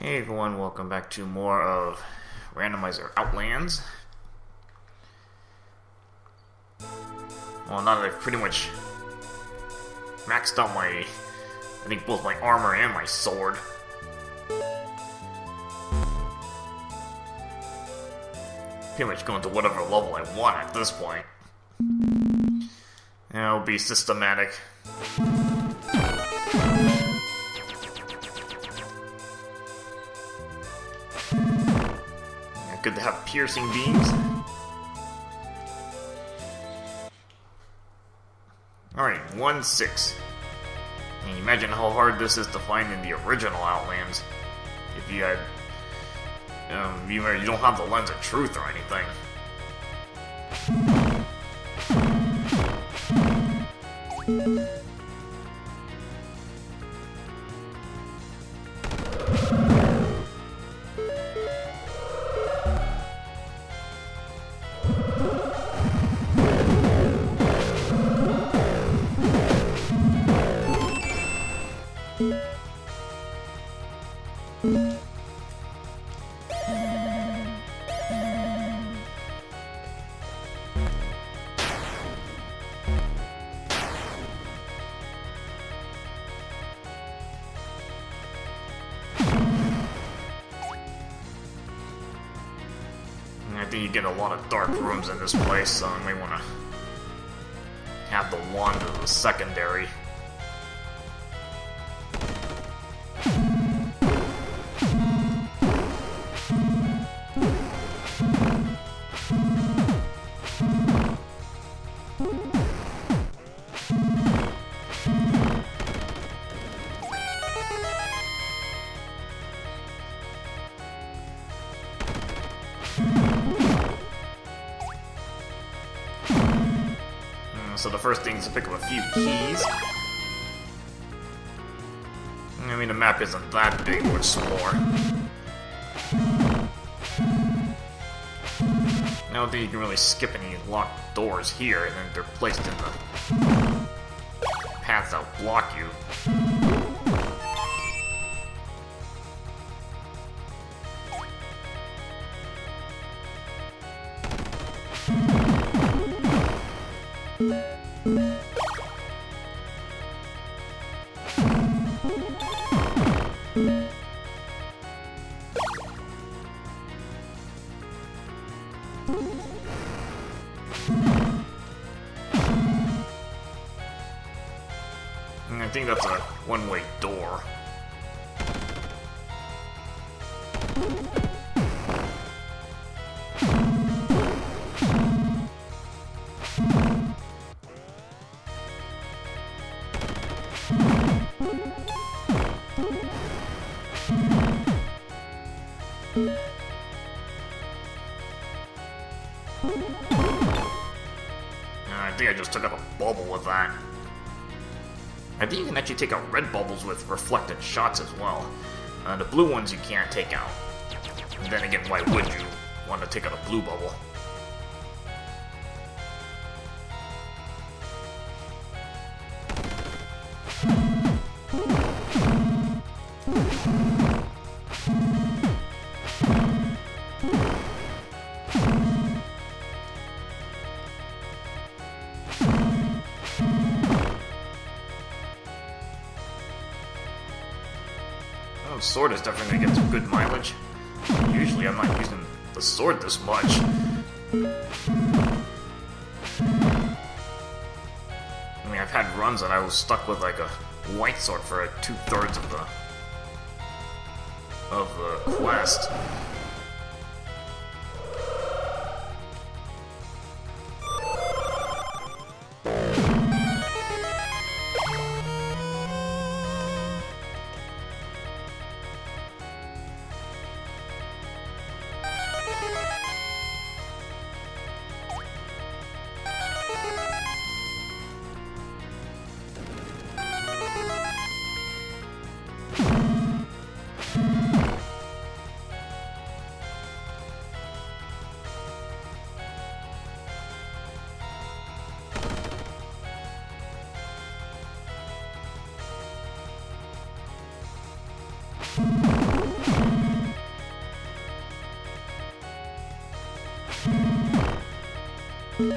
Hey everyone, welcome back to more of Randomizer Outlands. Well, now that I've pretty much maxed out I think both my armor and my sword. Pretty much going to whatever level I want at this point. And it'll be systematic. Good to have piercing beams. Alright, 1-6. And imagine how hard this is to find in the original Outlands. If you had... you don't have the Lens of Truth or anything. I think you get a lot of dark rooms in this place, so I may want to have the wand as a secondary. So the first thing is to pick up a few keys. I mean, the map isn't that big, much smaller. I don't think you can really skip any locked doors here, and then they're placed in the paths that block you. I think that's a one-way door. I think I just took out a bubble with that. I think you can actually take out red bubbles with reflected shots as well. The blue ones you can't take out. And then again, why would you want to take out a blue bubble? The sword is definitely going to get some good mileage. Usually I'm not using the sword this much. I mean, I've had runs that I was stuck with like a white sword for 2/3 of the quest. Not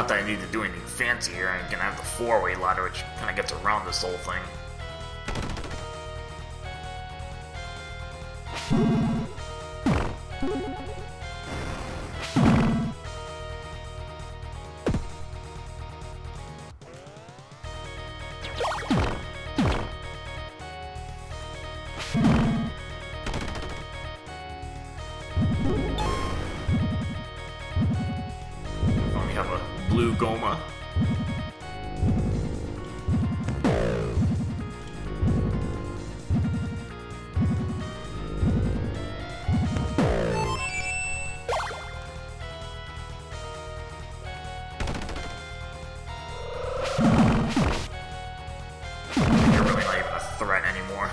that I need to do anything fancy here, I'm gonna have the four-way ladder, which kind of gets around this whole thing. Blue Goma. You're really not even a threat anymore.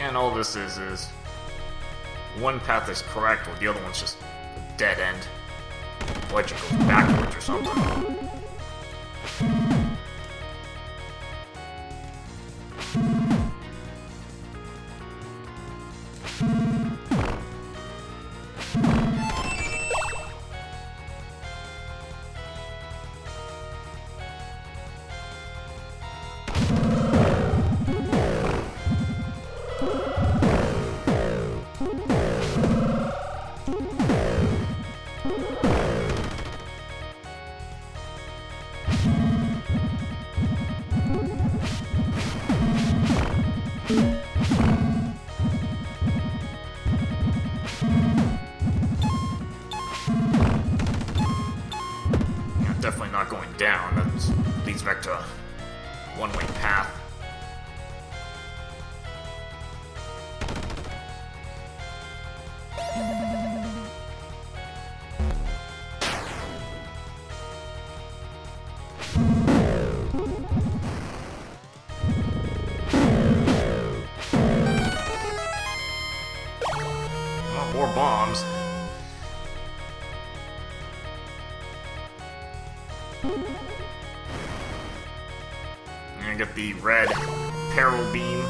And all this is one path is correct, while the other one's just a dead end. Like it goes backwards or something. Definitely not going down. That leads back to a one-way path. Oh, more bombs. And get the red peril beam.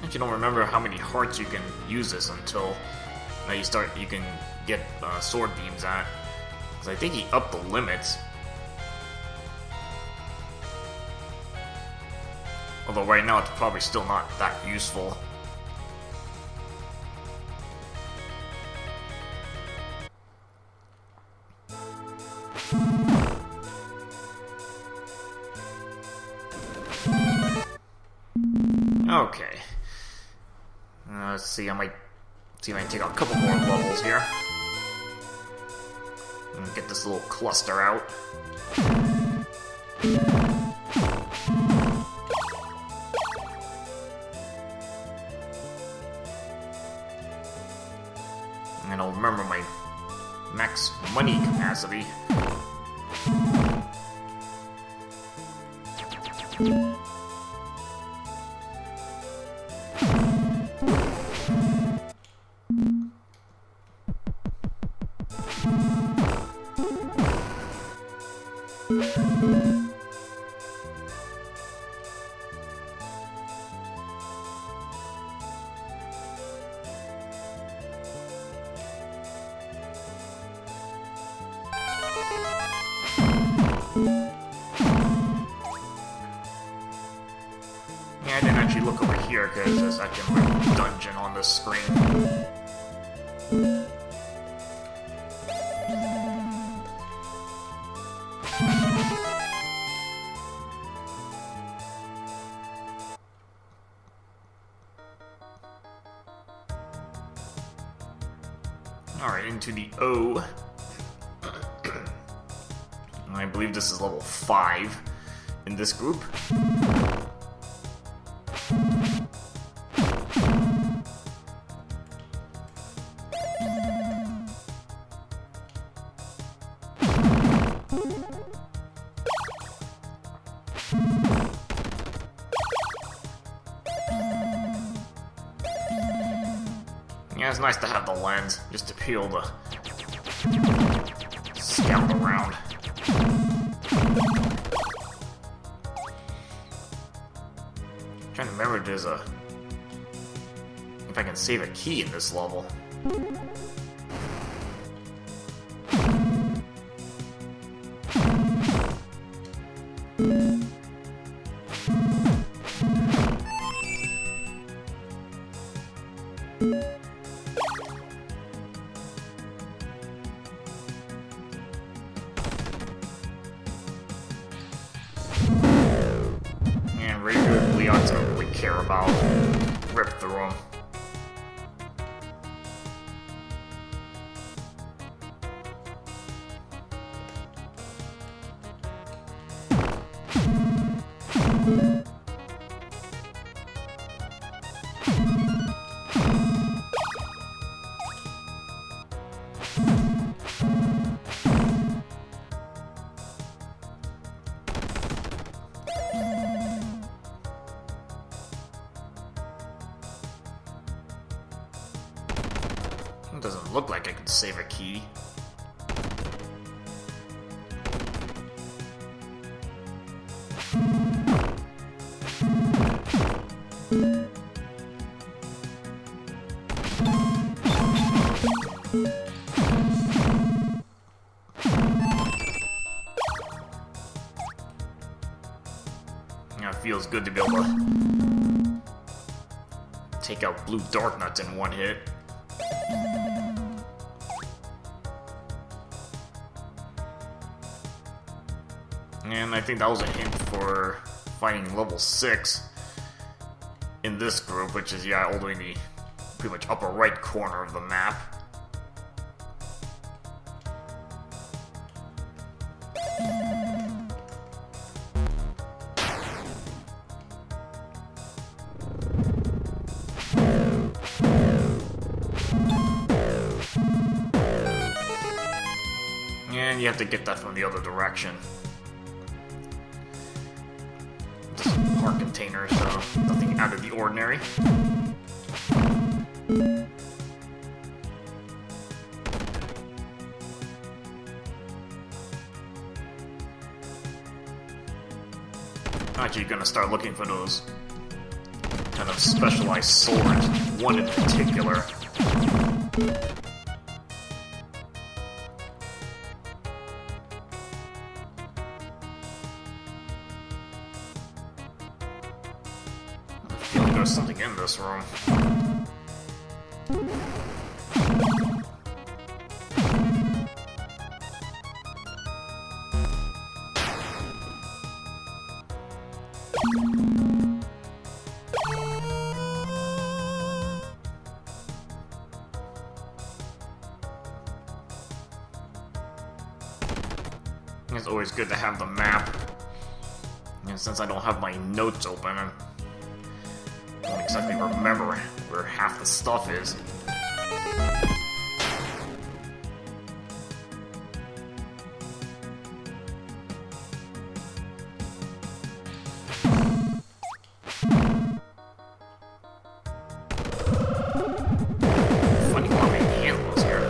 I actually don't remember how many hearts you can use this until you can get sword beams at. Because I think he upped the limits. Although right now it's probably still not that useful. Okay. Let's see, I might see if I can take out a couple more levels here. And get this little cluster out. And I'll remember my max money capacity. Yeah, I didn't actually look over here because there's actually a dungeon on this screen. Alright, into the O. I believe this is level 5 in this group. Yeah, it's nice to have the lens, just to be able to scout around. I'm trying to remember if there's a... if I can save a key in this level. Regularly ought to really care about rip through them. It doesn't look like I could save a key. Yeah, it feels good to be able to take out blue dark nuts in one hit. And I think that was a hint for fighting level 6 in this group, which is, yeah, all the way in the pretty much upper right corner of the map. And you have to get that from the other direction. Heart container, so nothing out of the ordinary. Actually, you're gonna start looking for those kind of specialized swords, one in particular. There's something in this room. It's always good to have the map. And since I don't have my notes open, I don't exactly remember where half the stuff is. Funny how many handles here.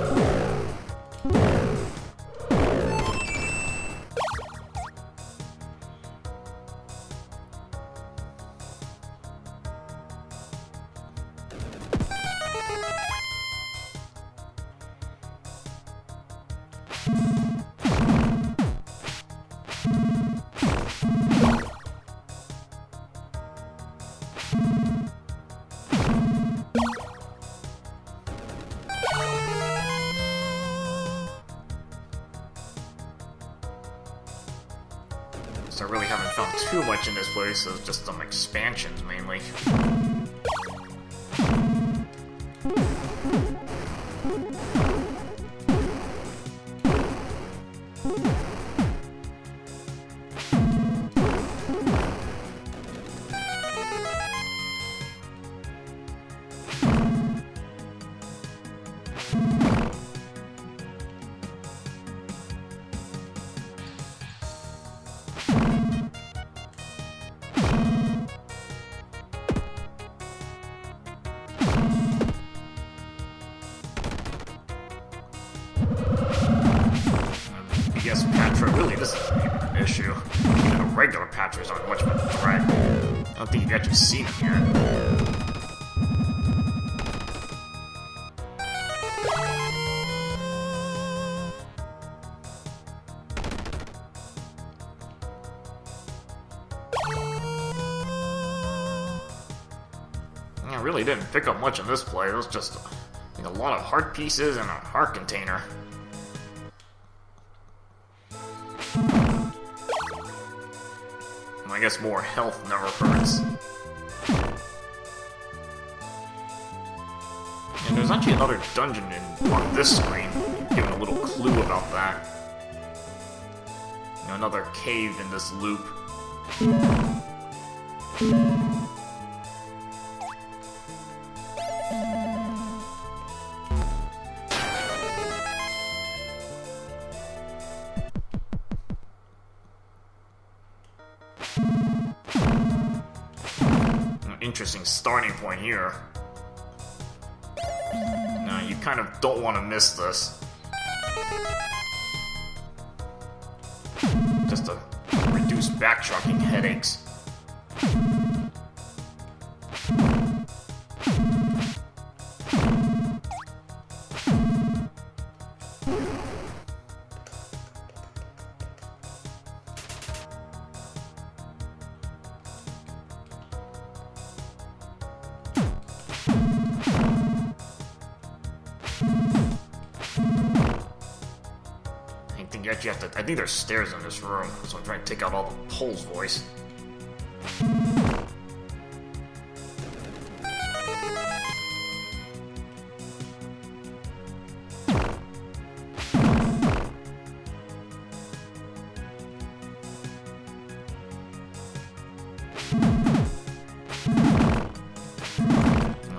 So I really haven't found too much in this place, so it's just some expansions mainly. Yes, Patra, really, this is an issue. Even the regular Patras aren't much of a threat. I don't think you've actually seen them yet. I really didn't pick up much in this play. It was just a lot of heart pieces and a heart container. I guess more health never hurts. And there's actually another dungeon on this screen, giving a little clue about that. Another cave in this loop. Interesting starting point here. Now, you kind of don't want to miss this. Just to reduce backtracking headaches. I think there's stairs in this room, so I'm trying to take out all the Pole's voice.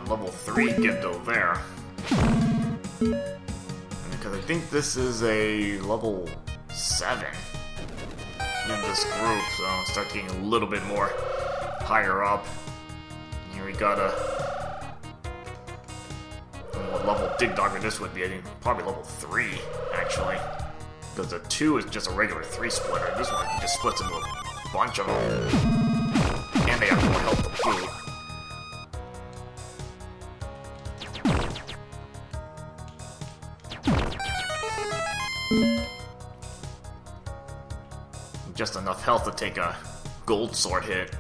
Level 3 Gibdo there. Because I think this is a level 7 in this group, so I'll start getting a little bit more higher up. Here we got what level Dig Dogger this would be. I think probably level 3, actually. Because the 2 is just a regular 3 splitter. This one just splits into a bunch of them. And they have more health to boot. Just enough health to take a gold sword hit.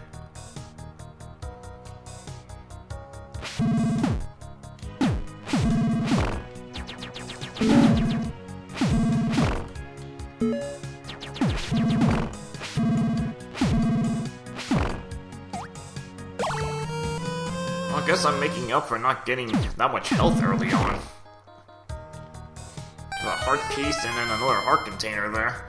Well, I guess I'm making up for not getting that much health early on. A heart piece and then another heart container there.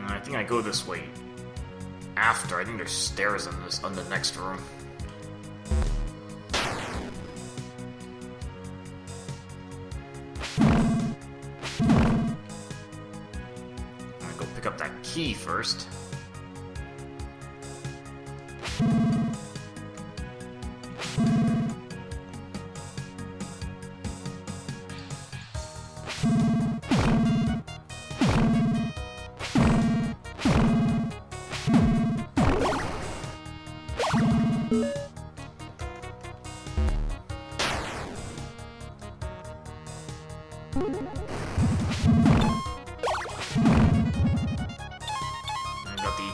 I think I go this way after. I think there's stairs in the next room. I'm gonna go pick up that key first.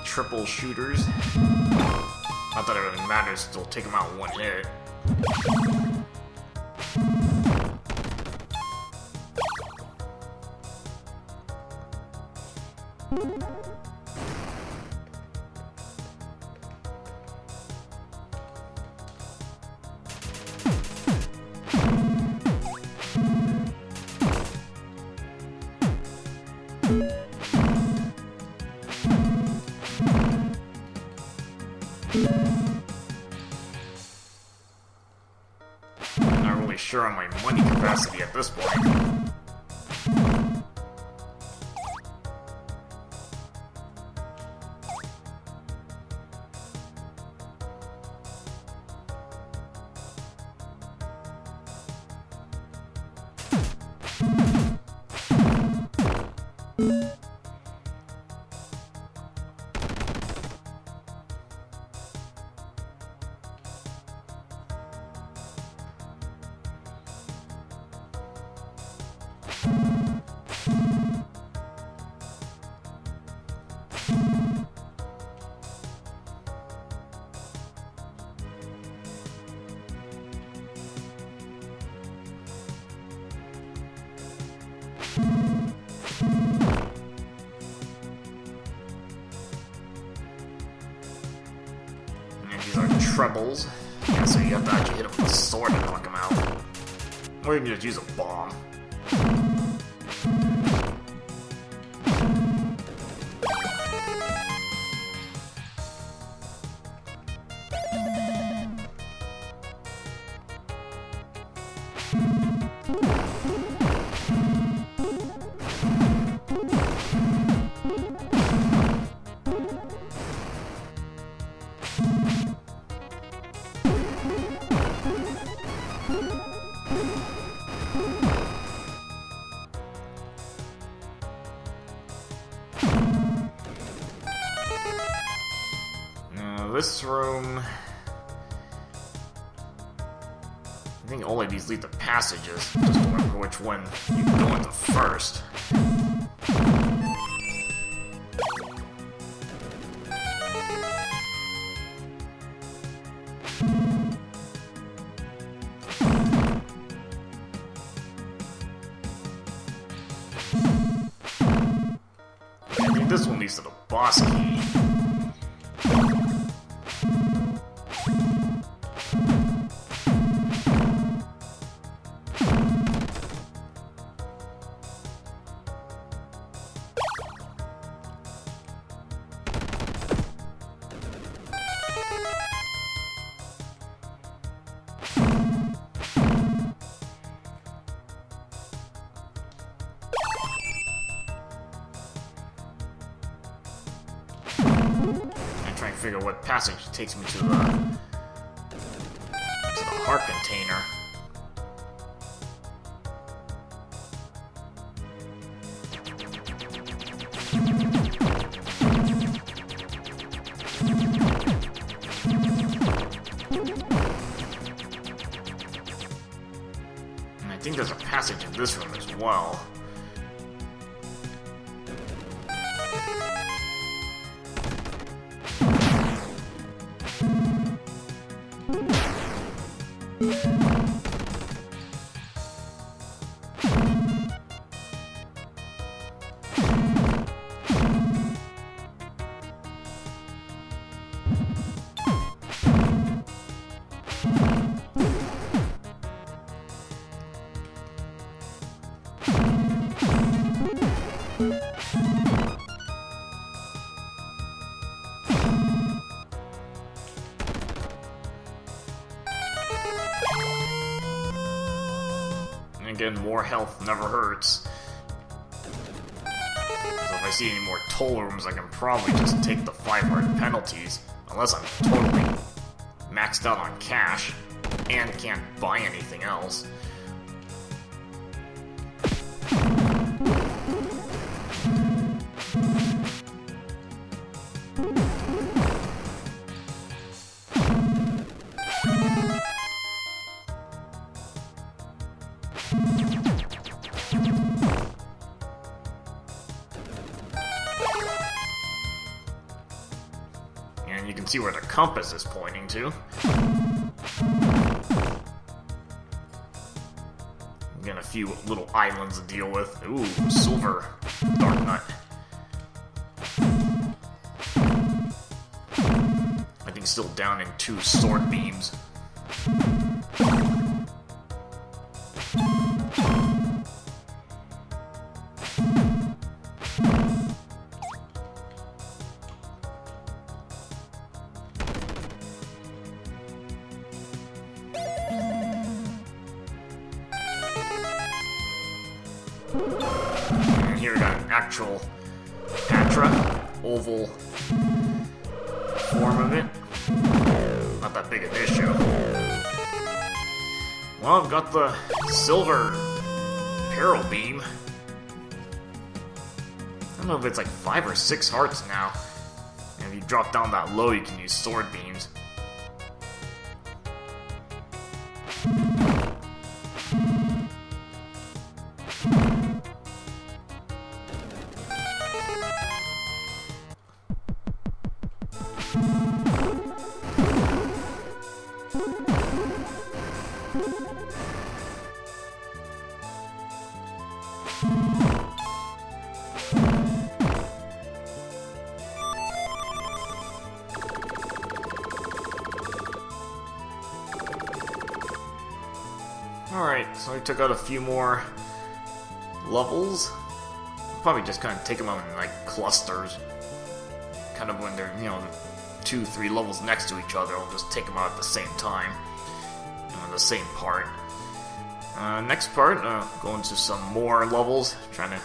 Triple shooters. Not that it really matters, they'll take them out in one hit. I'm not really sure on my money capacity at this point. These are trebles. Yeah, so you have to actually hit him with a sword to knock him out. Or you can just use a bomb. This room... I think all of these lead to passages. Just remember which one you go into first. I think this one leads to the boss key. Figure what passage takes me to the heart container. And I think there's a passage in this room as well. Again, more health never hurts. So if I see any more toll rooms, I can probably just take the 5 heart penalties. Unless I'm totally maxed out on cash and can't buy anything else. And you can see where the compass is pointing to. Again, a few little islands to deal with. Ooh, silver dark nut. I think still down in 2 sword beams. And here we got an actual Patra, oval form of it. Not that big an issue. Well, I've got the silver Peril Beam. I don't know if it's like 5 or 6 hearts now. And if you drop down that low, you can use sword beams. Alright, so I took out a few more levels. Probably just kind of take them out in like clusters. Kind of when they're, 2-3 levels next to each other, I'll just take them out at the same time. The same part. Next part, go into some more levels. Trying to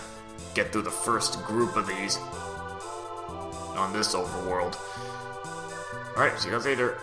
get through the first group of these on this overworld. Alright, see you guys later.